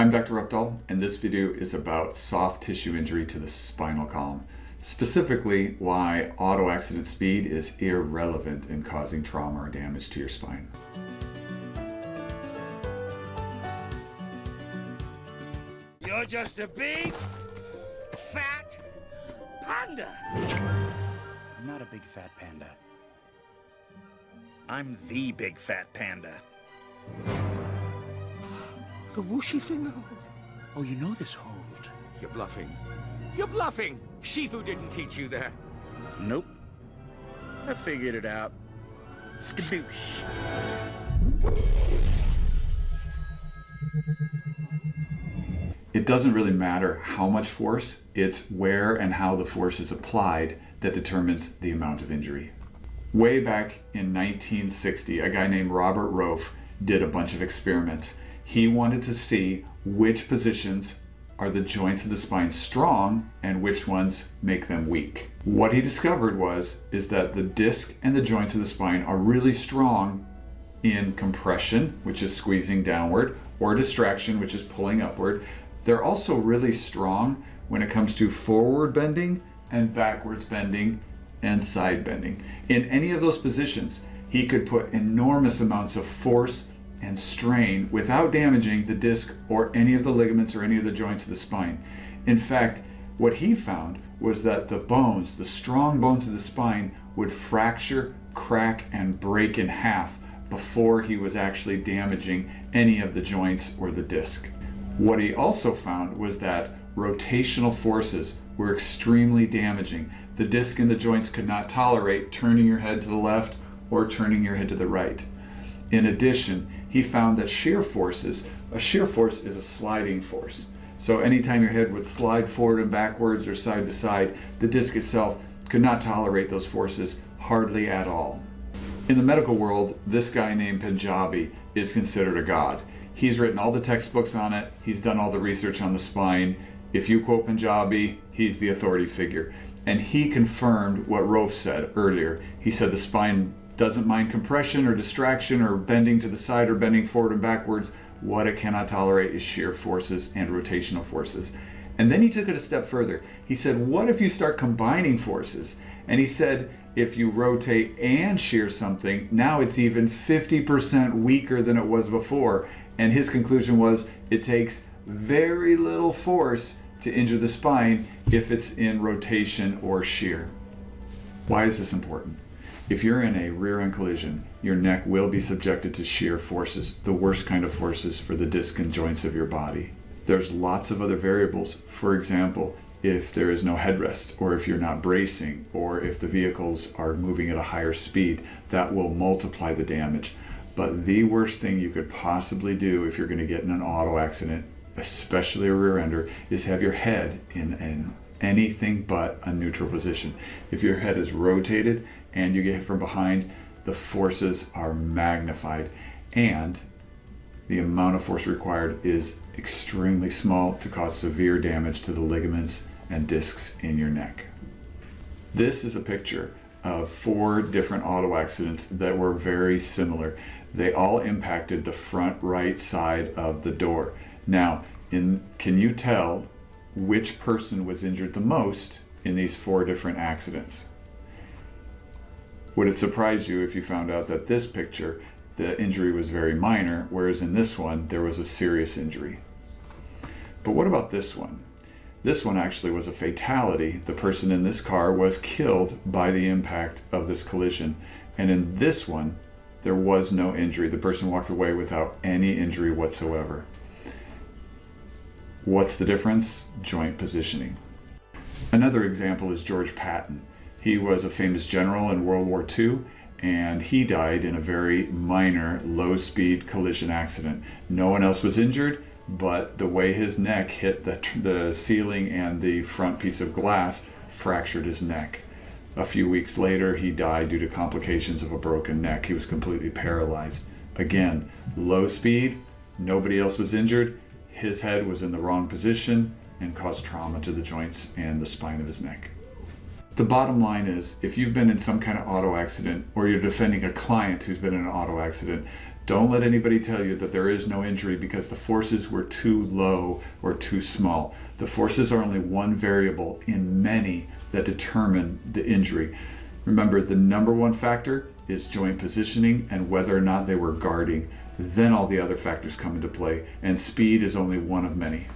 I'm Dr. Opadahl, and this video is about soft tissue injury to the spinal column, specifically why auto accident speed is irrelevant in causing trauma or damage to your spine. You're just a big, fat panda. I'm not a big fat panda. I'm the big fat panda. The whooshy finger hold. Oh, you know this hold? You're bluffing. You're bluffing! Shifu didn't teach you that. Nope. I figured it out. Skadoosh. It doesn't really matter how much force, it's where and how the force is applied that determines the amount of injury. Way back in 1960, a guy named Robert Rofe did a bunch of experiments. He wanted to see which positions are the joints of the spine strong and which ones make them weak. What he discovered is that the disc and the joints of the spine are really strong in compression, which is squeezing downward, or distraction, which is pulling upward. They're also really strong when it comes to forward bending and backwards bending and side bending. In any of those positions, he could put enormous amounts of force and strain without damaging the disc or any of the ligaments or any of the joints of the spine. In fact, what he found was that the bones, the strong bones of the spine, would fracture, crack, and break in half before he was actually damaging any of the joints or the disc. What he also found was that rotational forces were extremely damaging. The disc and the joints could not tolerate turning your head to the left or turning your head to the right. In addition, he found that shear forces, a shear force is a sliding force. So anytime your head would slide forward and backwards or side to side, the disc itself could not tolerate those forces hardly at all. In the medical world, this guy named Punjabi is considered a god. He's written all the textbooks on it. He's done all the research on the spine. If you quote Punjabi, he's the authority figure. And he confirmed what Rofe said earlier. He said the spine doesn't mind compression or distraction or bending to the side or bending forward and backwards. What it cannot tolerate is shear forces and rotational forces. And then he took it a step further. He said, what if you start combining forces? And he said, if you rotate and shear something, now it's even 50% weaker than it was before. And his conclusion was, it takes very little force to injure the spine if it's in rotation or shear. Why is this important? If you're in a rear end collision, your neck will be subjected to shear forces, the worst kind of forces for the disc and joints of your body. There's lots of other variables. For example, if there is no headrest, or if you're not bracing, or if the vehicles are moving at a higher speed, that will multiply the damage. But the worst thing you could possibly do if you're going to get in an auto accident, especially a rear ender, is have your head in anything but a neutral position. If your head is rotated and you get hit from behind, the forces are magnified and the amount of force required is extremely small to cause severe damage to the ligaments and discs in your neck. This is a picture of 4 different auto accidents that were very similar. They all impacted the front right side of the door. Now, can you tell which person was injured the most in these 4 different accidents? Would it surprise you if you found out that this picture, the injury was very minor, whereas in this one, there was a serious injury? But what about this one? This one actually was a fatality. The person in this car was killed by the impact of this collision. And in this one, there was no injury. The person walked away without any injury whatsoever. What's the difference? Joint positioning. Another example is George Patton. He was a famous general in World War II, and he died in a very minor, low-speed collision accident. No one else was injured, but the way his neck hit the ceiling and the front piece of glass fractured his neck. A few weeks later, he died due to complications of a broken neck. He was completely paralyzed. Again, low speed, nobody else was injured. His head was in the wrong position and caused trauma to the joints and the spine of his neck. The bottom line is, if you've been in some kind of auto accident or you're defending a client who's been in an auto accident, Don't let anybody tell you that there is no injury because the forces were too low or too small. The forces are only one variable in many that determine the injury. Remember, the number one factor is joint positioning and whether or not they were guarding. Then all the other factors come into play, and speed is only one of many.